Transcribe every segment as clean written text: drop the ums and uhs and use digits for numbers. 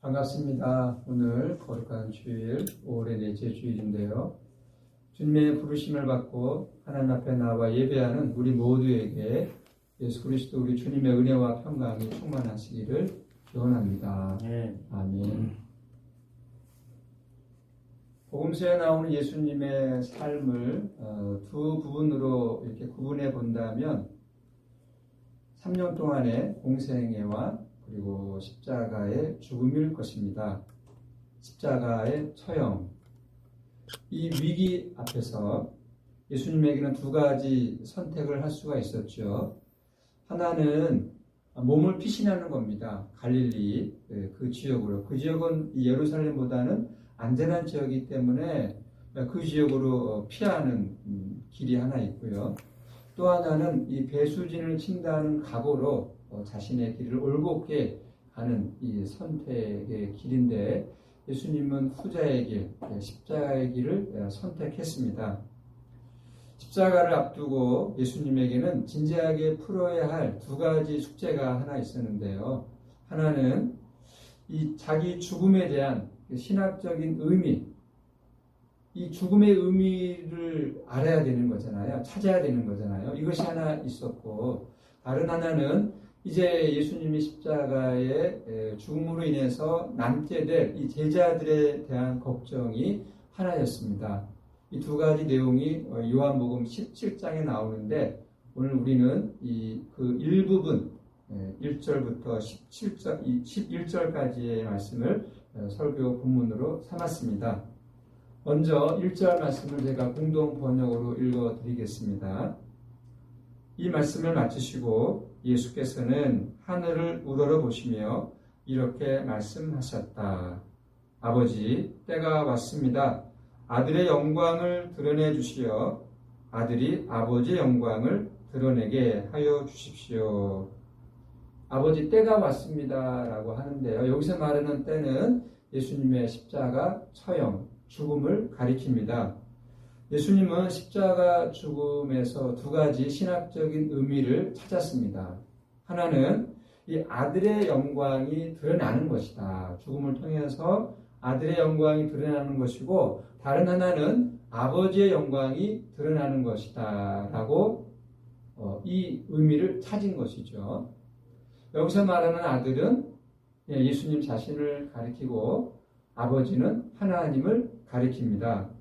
반갑습니다. 오늘 거룩한 주일, 5월의 넷째 주일인데요. 주님의 부르심을 받고 하나님 앞에 나와 예배하는 우리 모두에게 예수 그리스도 우리 주님의 은혜와 평강이 충만하시기를 기원합니다. 아멘. 복음서에 나오는 예수님의 삶을 두 부분으로 이렇게 구분해 본다면 3년 동안의 공생애와 그리고 십자가의 죽음일 것입니다. 십자가의 처형. 이 위기 앞에서 예수님에게는 두 가지 선택을 할 수가 있었죠. 하나는 몸을 피신하는 겁니다. 갈릴리 그 지역으로. 그 지역은 예루살렘보다는 안전한 지역이기 때문에 그 지역으로 피하는 길이 하나 있고요. 또 하나는 이 배수진을 친다는 각오로 자신의 길을 올곧게 가는 이 선택의 길인데 예수님은 후자의 길, 십자가의 길을 선택했습니다. 십자가를 앞두고 예수님에게는 진지하게 풀어야 할 두 가지 숙제가 하나 있었는데요. 하나는 이 자기 죽음에 대한 신학적인 의미, 이 죽음의 의미를 알아야 되는 거잖아요. 찾아야 되는 거잖아요. 이것이 하나 있었고, 다른 하나는 이제 예수님이 십자가의 죽음으로 인해서 남게 될 이 제자들에 대한 걱정이 하나였습니다. 이 두 가지 내용이 요한복음 17장에 나오는데 오늘 우리는 그 일부분 1절부터 11절까지의 말씀을 설교 본문으로 삼았습니다. 먼저 1절 말씀을 제가 공동 번역으로 읽어드리겠습니다. 이 말씀을 마치시고 예수께서는 하늘을 우러러 보시며 이렇게 말씀하셨다. 아버지, 때가 왔습니다. 아들의 영광을 드러내 주시어 아들이 아버지의 영광을 드러내게 하여 주십시오. 아버지, 때가 왔습니다 라고 하는데요. 여기서 말하는 때는 예수님의 십자가 처형, 죽음을 가리킵니다. 예수님은 십자가 죽음에서 두 가지 신학적인 의미를 찾았습니다. 하나는 이 아들의 영광이 드러나는 것이다. 죽음을 통해서 아들의 영광이 드러나는 것이고, 다른 하나는 아버지의 영광이 드러나는 것이다 라고 이 의미를 찾은 것이죠. 여기서 말하는 아들은 예수님 자신을 가리키고 아버지는 하나님을 가리킵니다.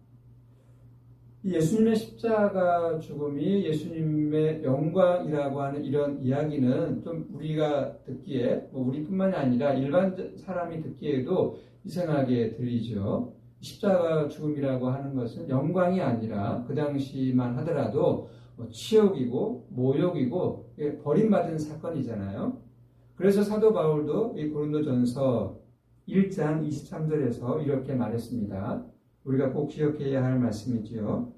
예수님의 십자가 죽음이 예수님의 영광이라고 하는 이런 이야기는 좀 우리가 듣기에, 우리뿐만이 아니라 일반 사람이 듣기에도 이상하게 들리죠. 십자가 죽음이라고 하는 것은 영광이 아니라 그 당시만 하더라도 치욕이고 모욕이고 버림받은 사건이잖아요. 그래서 사도 바울도 이 고린도전서 1장 23절에서 이렇게 말했습니다. 우리가 꼭 기억해야 할 말씀이지요.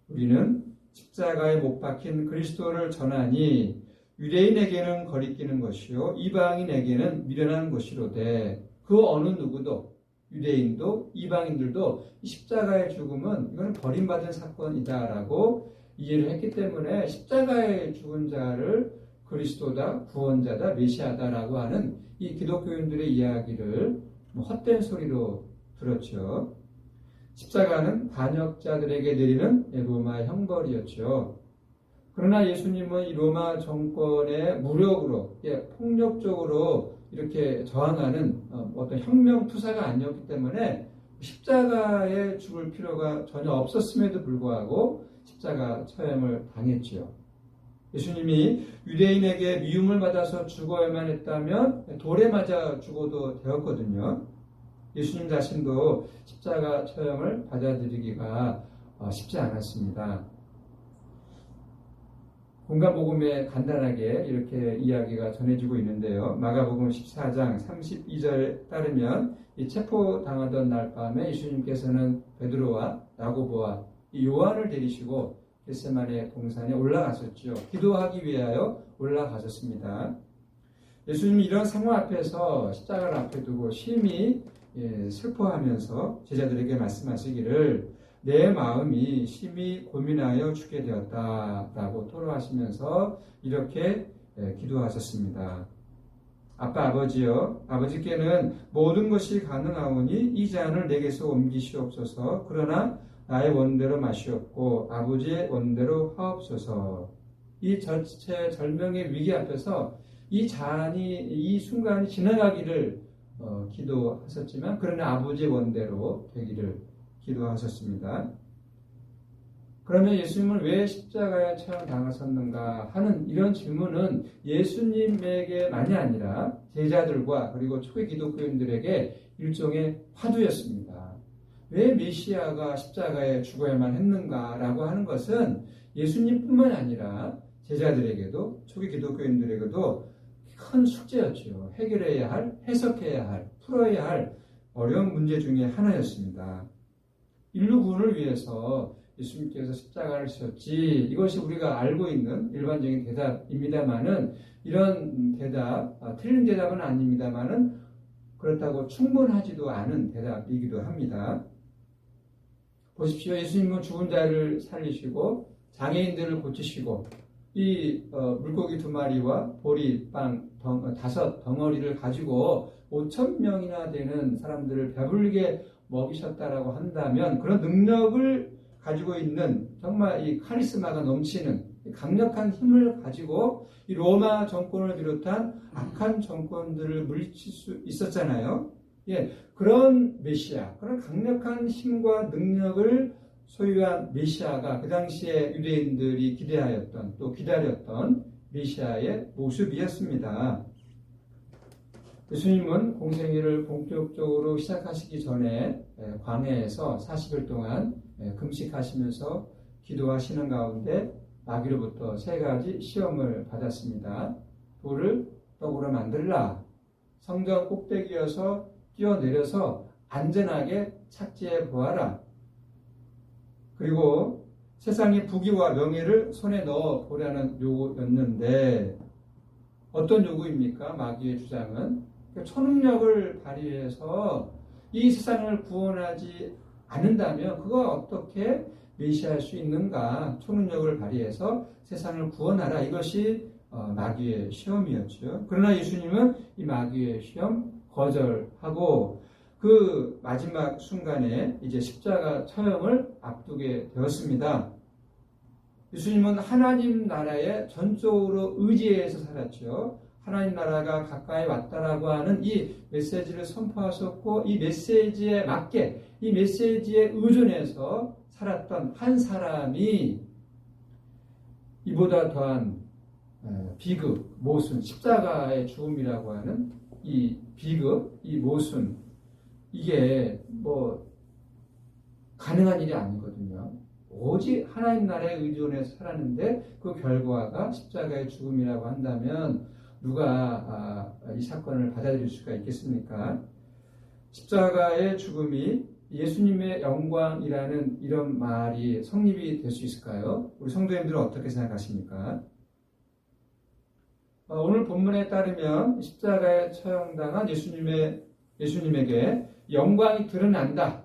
우리는 십자가에 못 박힌 그리스도를 전하니 유대인에게는 거리끼는 것이요 이방인에게는 미련한 것이로되 그 어느 누구도 유대인도 이방인들도 십자가의 죽음은 이건 버림받은 사건이다라고 이해를 했기 때문에 십자가에 죽은 자를 그리스도다, 구원자다, 메시아다라고 하는 이 기독교인들의 이야기를 헛된 소리로 들었죠. 십자가는 반역자들에게 내리는 로마 형벌이었죠. 그러나 예수님은 이 로마 정권의 무력으로, 폭력적으로 이렇게 저항하는 어떤 혁명투사가 아니었기 때문에 십자가에 죽을 필요가 전혀 없었음에도 불구하고 십자가 처형을 당했지요. 예수님이 유대인에게 미움을 받아서 죽어야만 했다면 돌에 맞아 죽어도 되었거든요. 예수님 자신도 십자가 처형을 받아들이기가 쉽지 않았습니다. 공간복음에 간단하게 이렇게 이야기가 전해지고 있는데요. 마가복음 14장 32절에 따르면 이 체포당하던 날 밤에 예수님께서는 베드로와 야고보와 이 요한을 데리시고 겟세마네 동산에 올라가셨죠. 기도하기 위하여 올라가셨습니다. 예수님이 이런 상황 앞에서 십자가를 앞에 두고 심히 슬퍼하면서 제자들에게 말씀하시기를 내 마음이 심히 고민하여 죽게 되었다라고 토로하시면서 이렇게 기도하셨습니다. 아빠 아버지여, 아버지께는 모든 것이 가능하오니 이 잔을 내게서 옮기시옵소서. 그러나 나의 원대로 마시옵고 아버지의 원대로 하옵소서. 이 전체 절명의 위기 앞에서 이 순간이 지나가기를 기도하셨지만, 그러나 아버지의 원대로 되기를 기도하셨습니다. 그러면 예수님은 왜 십자가에 처형당하셨는가 하는 이런 질문은 예수님에게만이 아니라 제자들과 그리고 초기 기독교인들에게 일종의 화두였습니다. 왜 메시아가 십자가에 죽어야만 했는가라고 하는 것은 예수님뿐만 아니라 제자들에게도 초기 기독교인들에게도 큰 숙제였죠. 해결해야 할, 해석해야 할, 풀어야 할 어려운 문제 중에 하나였습니다. 인류 구원을 위해서 예수님께서 십자가를 지셨지, 이것이 우리가 알고 있는 일반적인 대답입니다만은, 이런 대답, 틀린 대답은 아닙니다만은 그렇다고 충분하지도 않은 대답이기도 합니다. 보십시오. 예수님은 죽은 자를 살리시고 장애인들을 고치시고 이 물고기 2마리와 보리빵 5 덩어리를 가지고 5,000명이나 되는 사람들을 배불리게 먹이셨다라고 한다면, 그런 능력을 가지고 있는 정말 이 카리스마가 넘치는 강력한 힘을 가지고 이 로마 정권을 비롯한 악한 정권들을 물리칠 수 있었잖아요. 예, 그런 메시아, 그런 강력한 힘과 능력을 소유한 메시아가 그 당시에 유대인들이 기대하였던, 또 기다렸던 메시아의 모습이었습니다. 예수님은 공생애를 본격적으로 시작하시기 전에 광야에서 40일 동안 금식하시면서 기도하시는 가운데 마귀로부터 3가지 시험을 받았습니다. 돌을 떡으로 만들라, 성전 꼭대기여서 뛰어내려서 안전하게 착지해 보아라, 그리고 세상의 부귀와 명예를 손에 넣어 보라는 요구였는데, 어떤 요구입니까? 마귀의 주장은 초능력을 발휘해서 이 세상을 구원하지 않는다면 그거 어떻게 메시아할 수 있는가? 초능력을 발휘해서 세상을 구원하라, 이것이 마귀의 시험이었죠. 그러나 예수님은 이 마귀의 시험 거절하고 그 마지막 순간에 이제 십자가 처형을 앞두게 되었습니다. 예수님은 하나님 나라에 전적으로 의지해서 살았죠. 하나님 나라가 가까이 왔다라고 하는 이 메시지를 선포하셨고, 이 메시지에 맞게, 이 메시지에 의존해서 살았던 한 사람이 이보다 더한 비극, 모순, 십자가의 죽음이라고 하는 이 비극, 이 모순, 이게 가능한 일이 아니거든요. 오직 하나님 나라에 의존해서 살았는데 그 결과가 십자가의 죽음이라고 한다면 누가 이 사건을 받아들일 수가 있겠습니까? 십자가의 죽음이 예수님의 영광이라는 이런 말이 성립이 될 수 있을까요? 우리 성도님들은 어떻게 생각하십니까? 오늘 본문에 따르면 십자가에 처형당한 예수님에게 영광이 드러난다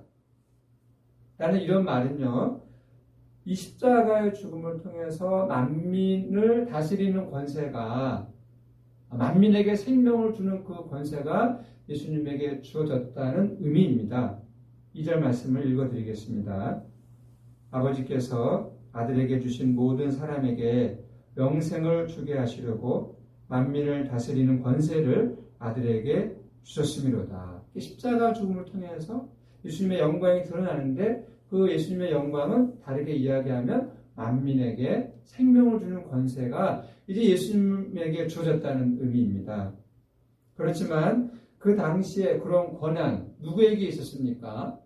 라는 이런 말은요, 이 십자가의 죽음을 통해서 만민을 다스리는 권세가, 만민에게 생명을 주는 그 권세가 예수님에게 주어졌다는 의미입니다. 2절 말씀을 읽어드리겠습니다. 아버지께서 아들에게 주신 모든 사람에게 영생을 주게 하시려고 만민을 다스리는 권세를 아들에게 주셨음이로다. 십자가 죽음을 통해서 예수님의 영광이 드러나는데, 그 예수님의 영광은 다르게 이야기하면 만민에게 생명을 주는 권세가 이제 예수님에게 주어졌다는 의미입니다. 그렇지만 그 당시에 그런 권한 누구에게 있었습니까?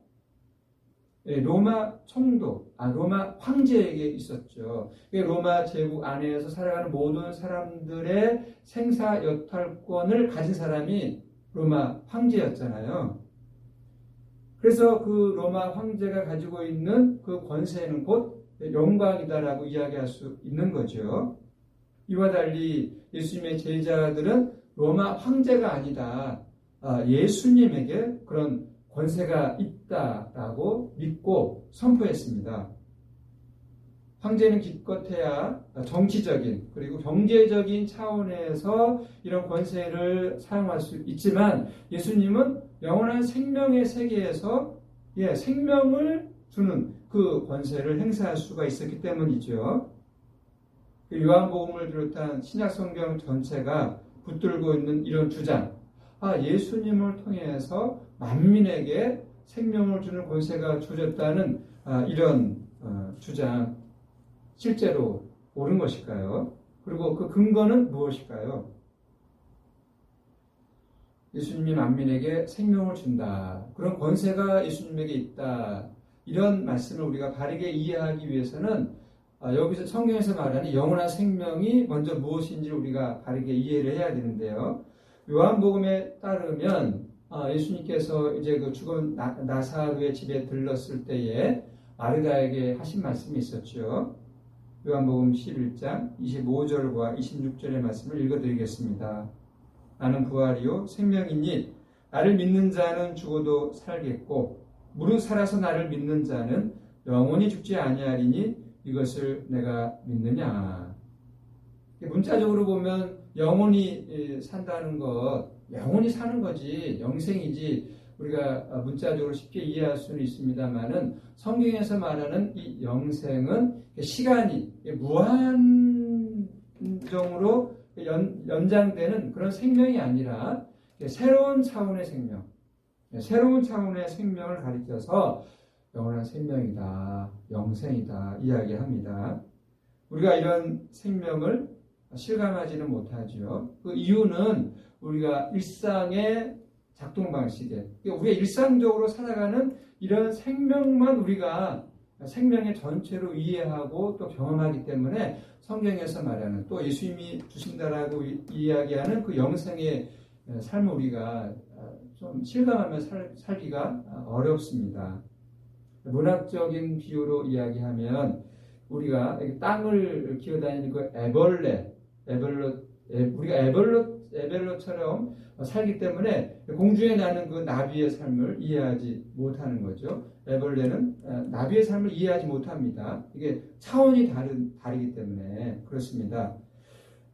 로마 총독, 로마 황제에게 있었죠. 로마 제국 안에서 살아가는 모든 사람들의 생사 여탈권을 가진 사람이 로마 황제였잖아요. 그래서 그 로마 황제가 가지고 있는 그 권세는 곧 영광이다라고 이야기할 수 있는 거죠. 이와 달리 예수님의 제자들은 로마 황제가 아니다, 예수님에게 그런 권세가 있다라고 믿고 선포했습니다. 황제는 기껏해야 정치적인 그리고 경제적인 차원에서 이런 권세를 사용할 수 있지만 예수님은 영원한 생명의 세계에서 생명을 주는 그 권세를 행사할 수가 있었기 때문이죠. 요한복음을 비롯한 신약성경 전체가 붙들고 있는 이런 주장, 예수님을 통해서 만민에게 생명을 주는 권세가 주어졌다는 이런 주장, 실제로 옳은 것일까요? 그리고 그 근거는 무엇일까요? 예수님이 만민에게 생명을 준다. 그런 권세가 예수님에게 있다. 이런 말씀을 우리가 바르게 이해하기 위해서는 여기서 성경에서 말하는 영원한 생명이 먼저 무엇인지를 우리가 바르게 이해를 해야 되는데요. 요한복음에 따르면 예수님께서 이제 그 죽은 나사로의 집에 들렀을 때에 마르다에게 하신 말씀이 있었죠. 요한복음 11장 25절과 26절의 말씀을 읽어드리겠습니다. 나는 부활이요 생명이니 나를 믿는 자는 죽어도 살겠고 무릇 살아서 나를 믿는 자는 영원히 죽지 아니하리니 이것을 내가 믿느냐. 문자적으로 보면 영원히 산다는 것, 영원히 사는 거지, 영생이지 우리가 문자적으로 쉽게 이해할 수는 있습니다만은 성경에서 말하는 이 영생은 시간이 무한정으로 연장되는 그런 생명이 아니라 새로운 차원의 생명, 새로운 차원의 생명을 가리켜서 영원한 생명이다, 영생이다 이야기합니다. 우리가 이런 생명을 실감하지는 못하죠. 그 이유는 우리가 일상의 작동 방식에, 우리가 일상적으로 살아가는 이런 생명만 우리가 생명의 전체로 이해하고 또 경험하기 때문에 성경에서 말하는 또 예수님이 주신다라고 이야기하는 그 영생의 삶을 우리가 좀 실감하며 살기가 어렵습니다. 문학적인 비유로 이야기하면 우리가 땅을 기어다니는 그 우리가 애벌레처럼 살기 때문에 공중에 나는 그 나비의 삶을 이해하지 못하는 거죠. 애벌레는 나비의 삶을 이해하지 못합니다. 이게 차원이 다르기 때문에 그렇습니다.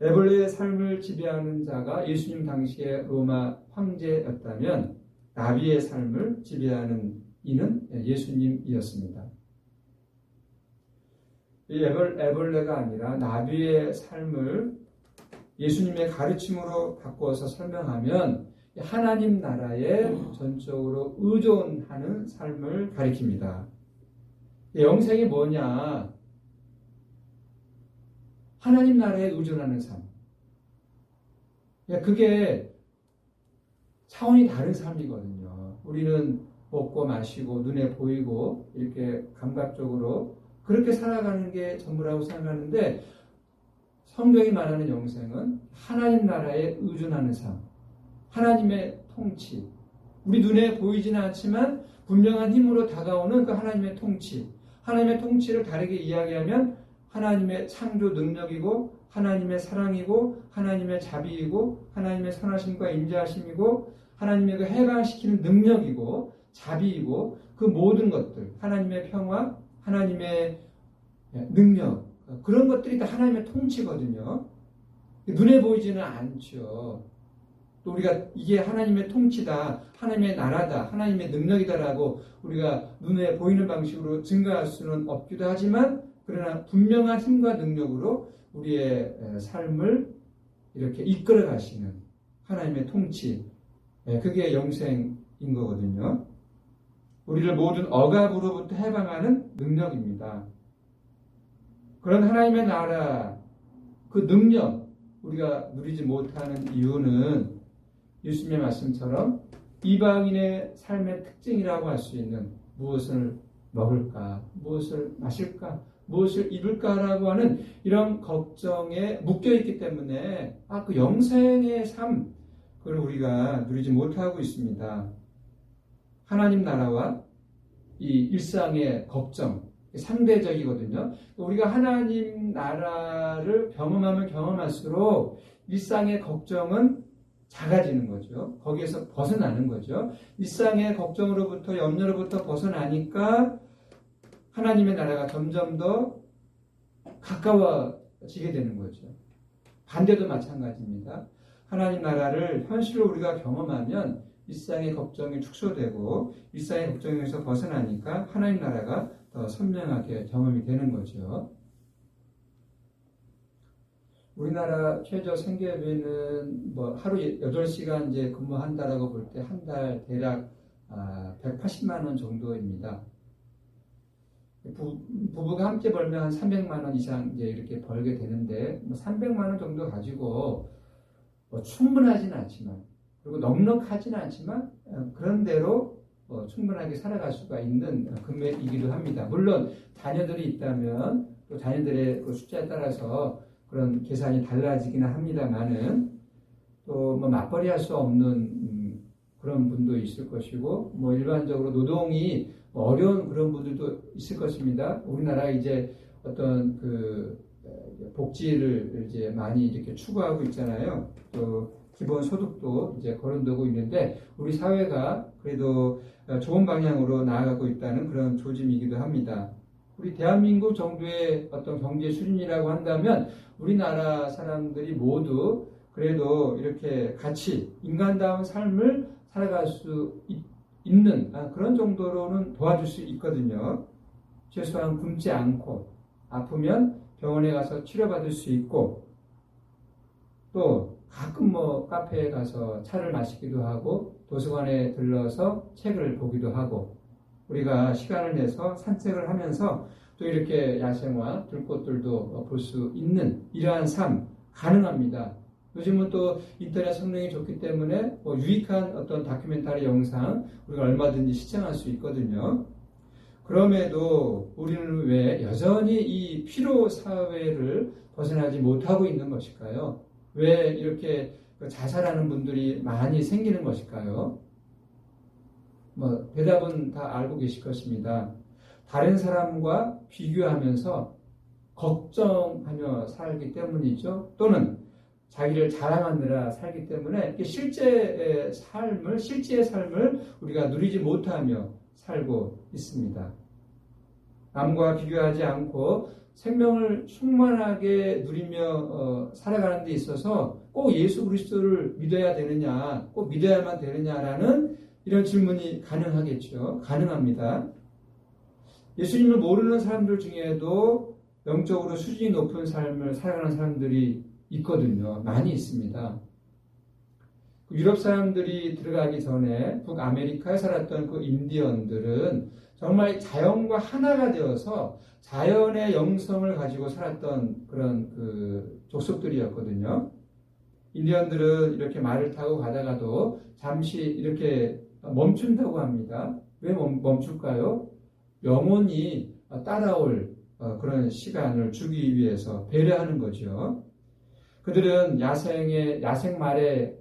애벌레의 삶을 지배하는 자가 예수님 당시의 로마 황제였다면 나비의 삶을 지배하는 이는 예수님이었습니다. 이 애벌레가 아니라 나비의 삶을 예수님의 가르침으로 바꿔서 설명하면 하나님 나라에 전적으로 의존하는 삶을 가리킵니다. 영생이 뭐냐? 하나님 나라에 의존하는 삶. 그게 차원이 다른 삶이거든요. 우리는 먹고 마시고 눈에 보이고 이렇게 감각적으로 그렇게 살아가는 게 전부라고 생각하는데 성경이 말하는 영생은 하나님 나라에 의존하는 삶, 하나님의 통치, 우리 눈에 보이지는 않지만 분명한 힘으로 다가오는 그 하나님의 통치, 하나님의 통치를 다르게 이야기하면 하나님의 창조 능력이고 하나님의 사랑이고 하나님의 자비이고 하나님의 선하심과 인자하심이고 하나님의 그 해방시키는 능력이고 자비이고 그 모든 것들, 하나님의 평화, 하나님의 능력, 그런 것들이 다 하나님의 통치거든요. 눈에 보이지는 않죠. 또 우리가 이게 하나님의 통치다, 하나님의 나라다, 하나님의 능력이다라고 우리가 눈에 보이는 방식으로 증가할 수는 없기도 하지만 그러나 분명한 힘과 능력으로 우리의 삶을 이렇게 이끌어 가시는 하나님의 통치, 그게 영생인 거거든요. 우리를 모든 억압으로부터 해방하는 능력입니다. 그런 하나님의 나라, 그 능력, 우리가 누리지 못하는 이유는 예수님의 말씀처럼 이방인의 삶의 특징이라고 할 수 있는 무엇을 먹을까, 무엇을 마실까, 무엇을 입을까라고 하는 이런 걱정에 묶여있기 때문에 그 영생의 삶, 그걸 우리가 누리지 못하고 있습니다. 하나님 나라와 이 일상의 걱정, 상대적이거든요. 우리가 하나님 나라를 경험하면 경험할수록 일상의 걱정은 작아지는 거죠. 거기에서 벗어나는 거죠. 일상의 걱정으로부터 염려로부터 벗어나니까 하나님의 나라가 점점 더 가까워지게 되는 거죠. 반대도 마찬가지입니다. 하나님 나라를 현실로 우리가 경험하면 일상의 걱정이 축소되고 일상의 걱정에서 벗어나니까 하나님 나라가 더 선명하게 경험이 되는 거죠. 우리나라 최저 생계비는 뭐 하루 8시간 이제 근무한다라고 볼 때 한 달 대략 180만 원 정도입니다. 부부가 함께 벌면 한 300만 원 이상 이제 이렇게 벌게 되는데, 뭐 300만 원 정도 가지고 뭐 충분하진 않지만, 그리고 넉넉하진 않지만, 그런 대로 충분하게 살아갈 수가 있는 금액이기도 합니다. 물론 자녀들이 있다면 또 자녀들의 그 숫자에 따라서 그런 계산이 달라지기는 합니다만은, 또 뭐 맞벌이 할 수 없는 그런 분도 있을 것이고, 뭐 일반적으로 노동이 어려운 그런 분들도 있을 것입니다. 우리나라 이제 어떤 그 복지를 이제 많이 이렇게 추구하고 있잖아요. 또 기본 소득도 이제 거론되고 있는데, 우리 사회가 그래도 좋은 방향으로 나아가고 있다는 그런 조짐이기도 합니다. 우리 대한민국 정도의 어떤 경제 수준이라고 한다면 우리나라 사람들이 모두 그래도 이렇게 같이 인간다운 삶을 살아갈 수 있는 그런 정도로는 도와줄 수 있거든요. 최소한 굶지 않고 아프면 병원에 가서 치료받을 수 있고, 또 가끔 뭐 카페에 가서 차를 마시기도 하고 도서관에 들러서 책을 보기도 하고, 우리가 시간을 내서 산책을 하면서 또 이렇게 야생화 들꽃들도 볼 수 있는 이러한 삶 가능합니다. 요즘은 또 인터넷 성능이 좋기 때문에 뭐 유익한 어떤 다큐멘터리 영상 우리가 얼마든지 시청할 수 있거든요. 그럼에도 우리는 왜 여전히 이 피로 사회를 벗어나지 못하고 있는 것일까요? 왜 이렇게 자살하는 분들이 많이 생기는 것일까요? 뭐 대답은 다 알고 계실 것입니다. 다른 사람과 비교하면서 걱정하며 살기 때문이죠. 또는 자기를 자랑하느라 살기 때문에 실제의 삶을 우리가 누리지 못하며 살고 있습니다. 남과 비교하지 않고 생명을 충만하게 누리며 살아가는 데 있어서 꼭 예수 그리스도를 믿어야 되느냐, 꼭 믿어야만 되느냐라는 이런 질문이 가능하겠죠. 가능합니다. 예수님을 모르는 사람들 중에도 영적으로 수준이 높은 삶을 살아가는 사람들이 있거든요. 많이 있습니다. 유럽 사람들이 들어가기 전에 북아메리카에 살았던 그 인디언들은 정말 자연과 하나가 되어서 자연의 영성을 가지고 살았던 그런 그 족속들이었거든요. 인디언들은 이렇게 말을 타고 가다가도 잠시 이렇게 멈춘다고 합니다. 왜 멈출까요? 영혼이 따라올 그런 시간을 주기 위해서 배려하는 거죠. 그들은 야생말의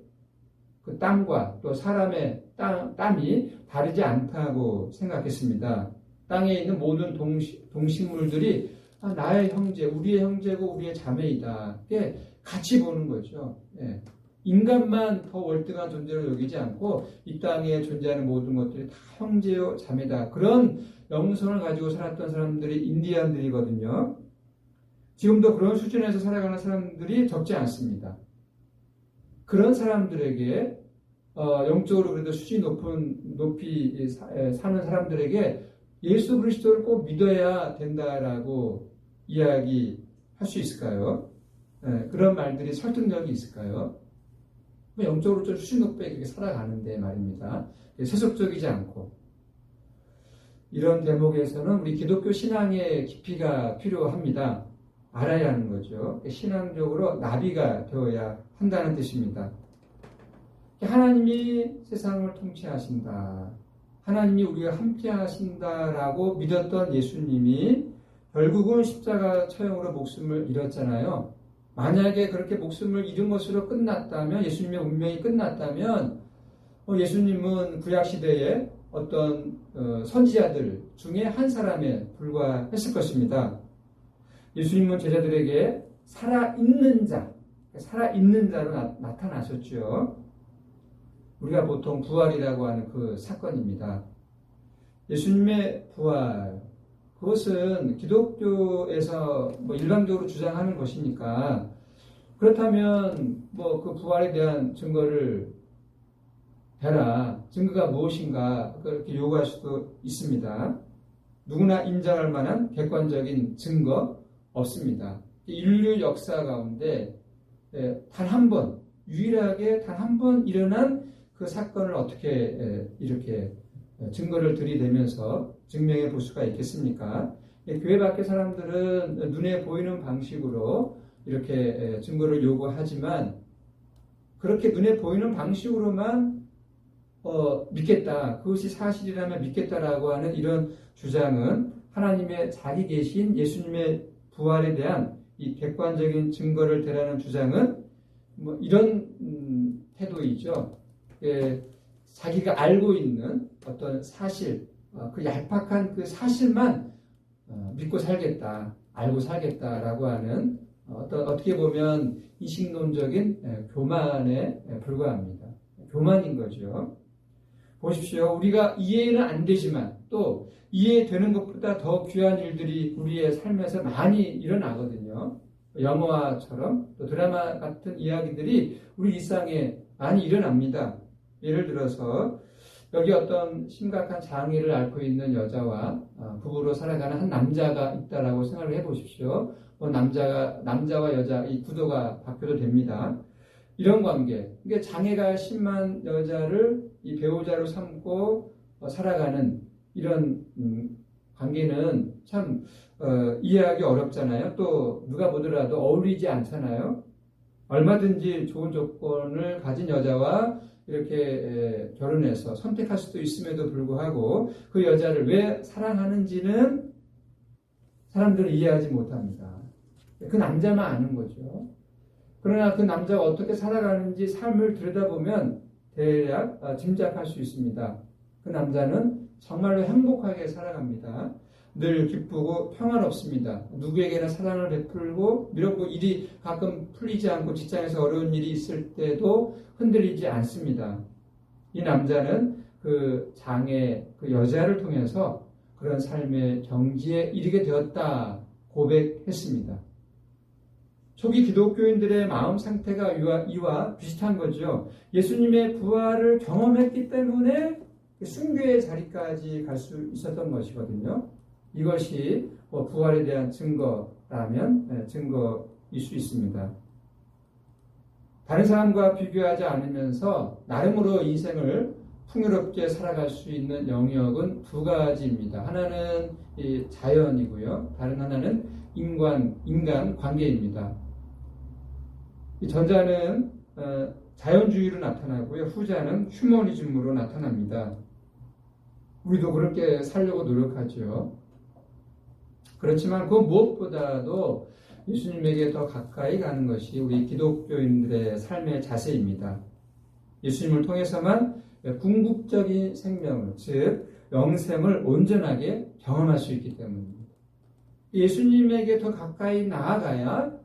그 땀과 또 사람의 땀이 다르지 않다고 생각했습니다. 땅에 있는 모든 동식물들이 나의 형제, 우리의 형제고 우리의 자매이다. 이게 같이 보는 거죠. 예. 인간만 더 월등한 존재로 여기지 않고 이 땅에 존재하는 모든 것들이 다 형제요 자매다. 그런 영성을 가지고 살았던 사람들이 인디언들이거든요. 지금도 그런 수준에서 살아가는 사람들이 적지 않습니다. 그런 사람들에게 영적으로 그래도 수준이 높이 사는 사람들에게 예수 그리스도를 꼭 믿어야 된다라고 이야기할 수 있을까요? 그런 말들이 설득력이 있을까요? 영적으로 좀 수준 높게 이렇게 살아가는데 말입니다. 세속적이지 않고. 이런 대목에서는 우리 기독교 신앙의 깊이가 필요합니다. 알아야 하는 거죠. 신앙적으로 나비가 되어야 한다는 뜻입니다. 하나님이 세상을 통치하신다. 하나님이 우리와 함께 하신다라고 믿었던 예수님이 결국은 십자가 처형으로 목숨을 잃었잖아요. 만약에 그렇게 목숨을 잃은 것으로 끝났다면, 예수님의 운명이 끝났다면, 예수님은 구약시대에 어떤 선지자들 중에 한 사람에 불과했을 것입니다. 예수님은 제자들에게 살아있는 자로 나타나셨죠. 우리가 보통 부활이라고 하는 그 사건입니다. 예수님의 부활, 그것은 기독교에서 뭐 일방적으로 주장하는 것이니까 그렇다면 뭐 그 부활에 대한 증거를 대라. 증거가 무엇인가 그렇게 요구할 수도 있습니다. 누구나 인정할 만한 객관적인 증거 없습니다. 인류 역사 가운데 단 한 번, 유일하게 단 한 번 일어난 그 사건을 어떻게 이렇게 증거를 들이대면서 증명해 볼 수가 있겠습니까? 교회 밖의 사람들은 눈에 보이는 방식으로 이렇게 증거를 요구하지만 그렇게 눈에 보이는 방식으로만 믿겠다. 그것이 사실이라면 믿겠다라고 하는 이런 주장은 하나님의 자기 계신 예수님의 부활에 대한 이 객관적인 증거를 대라는 주장은 뭐 이런 태도이죠. 자기가 알고 있는 어떤 사실, 그 얄팍한 그 사실만 믿고 살겠다, 알고 살겠다라고 하는 어떻게 보면 이식론적인 교만에 불과합니다. 교만인 거죠. 보십시오. 우리가 이해는 안 되지만 또 이해되는 것보다 더 귀한 일들이 우리의 삶에서 많이 일어나거든요. 영화처럼 또 드라마 같은 이야기들이 우리 일상에 많이 일어납니다. 예를 들어서 여기 어떤 심각한 장애를 앓고 있는 여자와 부부로 살아가는 한 남자가 있다라고 생각을 해보십시오. 남자와 여자 이 구도가 바뀌어도 됩니다. 이런 관계, 이게 장애가 심한 여자를 이 배우자로 삼고 살아가는 이런 관계는 참 이해하기 어렵잖아요. 또 누가 보더라도 어울리지 않잖아요. 얼마든지 좋은 조건을 가진 여자와 이렇게 결혼해서 선택할 수도 있음에도 불구하고 그 여자를 왜 사랑하는지는 사람들은 이해하지 못합니다. 그 남자만 아는 거죠. 그러나 그 남자가 어떻게 살아가는지 삶을 들여다보면 대략 짐작할 수 있습니다. 그 남자는 정말로 행복하게 살아갑니다. 늘 기쁘고 평안없습니다. 누구에게나 사랑을 베풀고 밀었고 일이 가끔 풀리지 않고 직장에서 어려운 일이 있을 때도 흔들리지 않습니다. 이 남자는 그 장애, 그 여자를 통해서 그런 삶의 경지에 이르게 되었다 고백했습니다. 초기 기독교인들의 마음 상태가 이와 비슷한 거죠. 예수님의 부활을 경험했기 때문에 순교의 자리까지 갈 수 있었던 것이거든요. 이것이 부활에 대한 증거라면 증거일 수 있습니다. 다른 사람과 비교하지 않으면서 나름으로 인생을 풍요롭게 살아갈 수 있는 영역은 두 가지입니다. 하나는 자연이고요. 다른 하나는 인간 관계입니다. 이 전자는 자연주의로 나타나고요. 후자는 휴머니즘으로 나타납니다. 우리도 그렇게 살려고 노력하죠. 그렇지만 그 무엇보다도 예수님에게 더 가까이 가는 것이 우리 기독교인들의 삶의 자세입니다. 예수님을 통해서만 궁극적인 생명을, 즉 영생을 온전하게 경험할 수 있기 때문입니다. 예수님에게 더 가까이 나아가야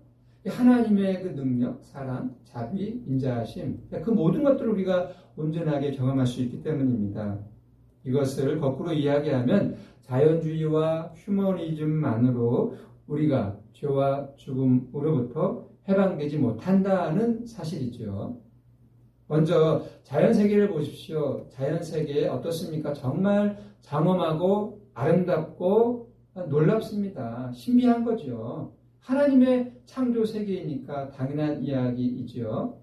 하나님의 그 능력, 사랑, 자비, 인자하심, 그 모든 것들을 우리가 온전하게 경험할 수 있기 때문입니다. 이것을 거꾸로 이야기하면 자연주의와 휴머니즘만으로 우리가 죄와 죽음으로부터 해방되지 못한다는 사실이죠. 먼저 자연세계를 보십시오. 자연세계 어떻습니까? 정말 장엄하고 아름답고 놀랍습니다. 신비한 거죠. 하나님의 창조 세계이니까 당연한 이야기이죠.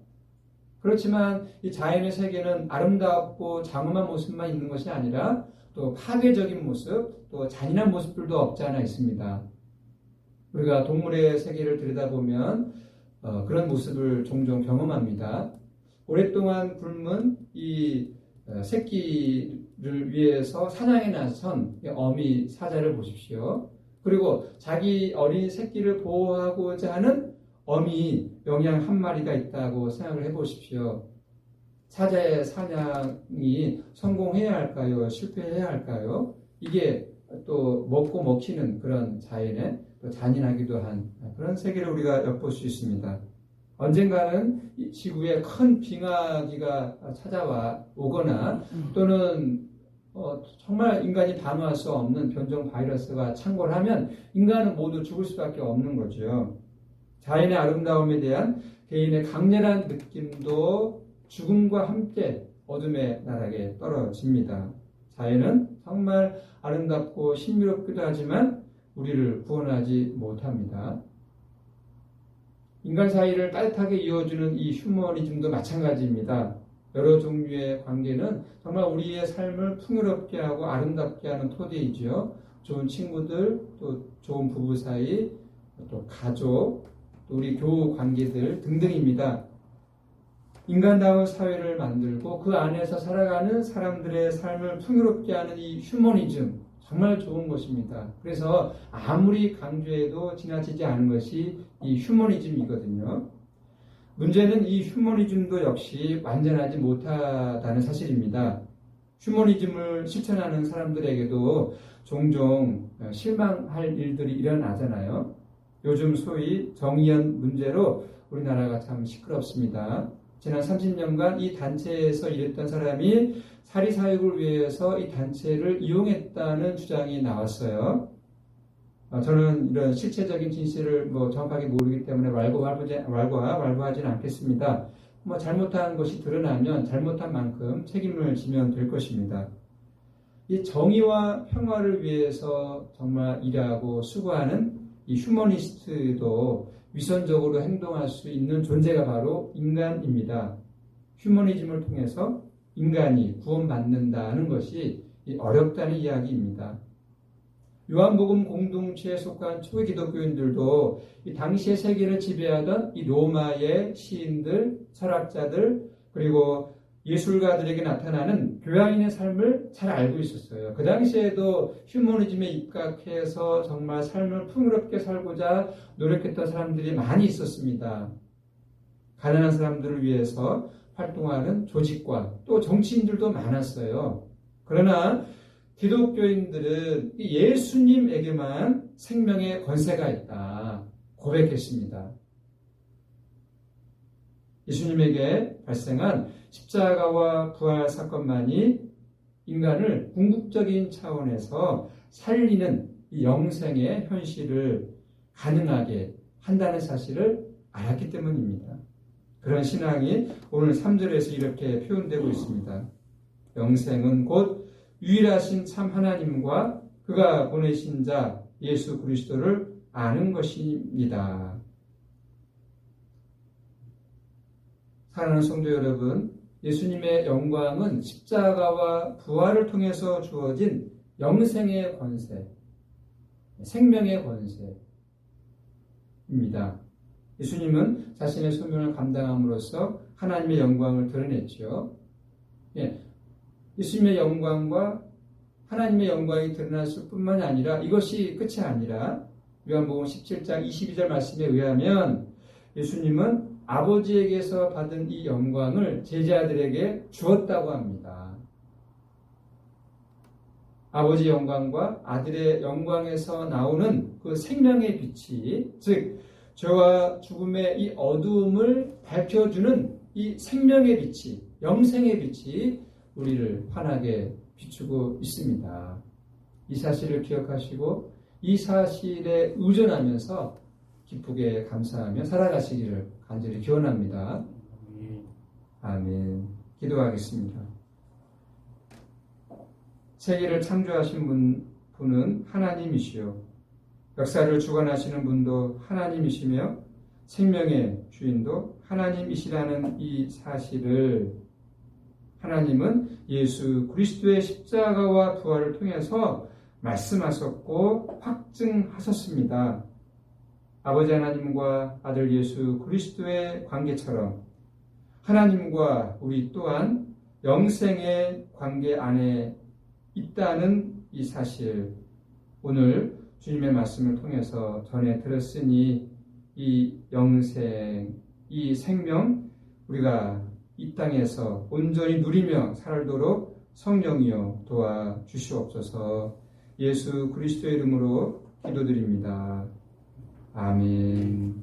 그렇지만 이 자연의 세계는 아름답고 장엄한 모습만 있는 것이 아니라 또 파괴적인 모습, 또 잔인한 모습들도 없지 않아 있습니다. 우리가 동물의 세계를 들여다보면 그런 모습을 종종 경험합니다. 오랫동안 굶은 이 새끼를 위해서 사냥에 나선 어미 사자를 보십시오. 그리고 자기 어린 새끼를 보호하고자 하는 어미 영양 한 마리가 있다고 생각을 해보십시오. 사자의 사냥이 성공해야 할까요? 실패해야 할까요? 이게 또 먹고 먹히는 그런 자연의 또 잔인하기도 한 그런 세계를 우리가 엿볼 수 있습니다. 언젠가는 지구에 큰 빙하기가 찾아와 오거나 또는 정말 인간이 방어할 수 없는 변종 바이러스가 창궐하면 인간은 모두 죽을 수밖에 없는 거죠. 자연의 아름다움에 대한 개인의 강렬한 느낌도 죽음과 함께 어둠의 나락에 떨어집니다. 자연은 정말 아름답고 신비롭기도 하지만 우리를 구원하지 못합니다. 인간 사이를 따뜻하게 이어주는 이 휴머니즘도 마찬가지입니다. 여러 종류의 관계는 정말 우리의 삶을 풍요롭게 하고 아름답게 하는 토대이죠. 좋은 친구들, 또 좋은 부부 사이, 또 가족, 또 우리 교우 관계들 등등입니다. 인간다운 사회를 만들고 그 안에서 살아가는 사람들의 삶을 풍요롭게 하는 이 휴머니즘, 정말 좋은 것입니다. 그래서 아무리 강조해도 지나치지 않은 것이 이 휴머니즘이거든요. 문제는 이 휴머니즘도 역시 완전하지 못하다는 사실입니다. 휴머니즘을 실천하는 사람들에게도 종종 실망할 일들이 일어나잖아요. 요즘 소위 정의연 문제로 우리나라가 참 시끄럽습니다. 지난 30년간 이 단체에서 일했던 사람이 사리사욕을 위해서 이 단체를 이용했다는 주장이 나왔어요. 저는 이런 실체적인 진실을 정확하게 모르기 때문에 왈가왈부하지는 않겠습니다. 잘못한 것이 드러나면 잘못한 만큼 책임을 지면 될 것입니다. 이 정의와 평화를 위해서 정말 일하고 수고하는 이 휴머니스트도 위선적으로 행동할 수 있는 존재가 바로 인간입니다. 휴머니즘을 통해서 인간이 구원받는다는 것이 어렵다는 이야기입니다. 요한복음 공동체에 속한 초기 기독교인들도 이 당시의 세계를 지배하던 이 로마의 시인들, 철학자들, 그리고 예술가들에게 나타나는 교양인의 삶을 잘 알고 있었어요. 그 당시에도 휴머니즘에 입각해서 정말 삶을 풍요롭게 살고자 노력했던 사람들이 많이 있었습니다. 가난한 사람들을 위해서 활동하는 조직과 또 정치인들도 많았어요. 그러나 기독교인들은 예수님에게만 생명의 권세가 있다 고백했습니다. 예수님에게 발생한 십자가와 부활 사건만이 인간을 궁극적인 차원에서 살리는 이 영생의 현실을 가능하게 한다는 사실을 알았기 때문입니다. 그런 신앙이 오늘 3절에서 이렇게 표현되고 있습니다. 영생은 곧 유일하신 참 하나님과 그가 보내신 자 예수 그리스도를 아는 것입니다. 사랑하는 성도 여러분, 예수님의 영광은 십자가와 부활을 통해서 주어진 영생의 권세, 생명의 권세입니다. 예수님은 자신의 소명을 감당함으로써 하나님의 영광을 드러냈죠. 예수님의 영광과 하나님의 영광이 드러났을 뿐만 아니라 이것이 끝이 아니라 요한복음 17장 22절 말씀에 의하면 예수님은 아버지에게서 받은 이 영광을 제자들에게 주었다고 합니다. 아버지의 영광과 아들의 영광에서 나오는 그 생명의 빛이, 즉 죄와 죽음의 이 어두움을 밝혀주는 이 생명의 빛이, 영생의 빛이 우리를 환하게 비추고 있습니다. 이 사실을 기억하시고 이 사실에 의존하면서 기쁘게 감사하며 살아가시기를 간절히 기원합니다. 아멘. 기도하겠습니다. 세계를 창조하신 분은 하나님이시요 역사를 주관하시는 분도 하나님이시며 생명의 주인도 하나님이시라는 이 사실을 하나님은 예수 그리스도의 십자가와 부활을 통해서 말씀하셨고 확증하셨습니다. 아버지 하나님과 아들 예수 그리스도의 관계처럼 하나님과 우리 또한 영생의 관계 안에 있다는 이 사실, 오늘 주님의 말씀을 통해서 전해 들었으니 이 영생, 이 생명 우리가 이 땅에서 온전히 누리며 살도록 성령이여 도와주시옵소서. 예수 그리스도의 이름으로 기도드립니다. 아멘.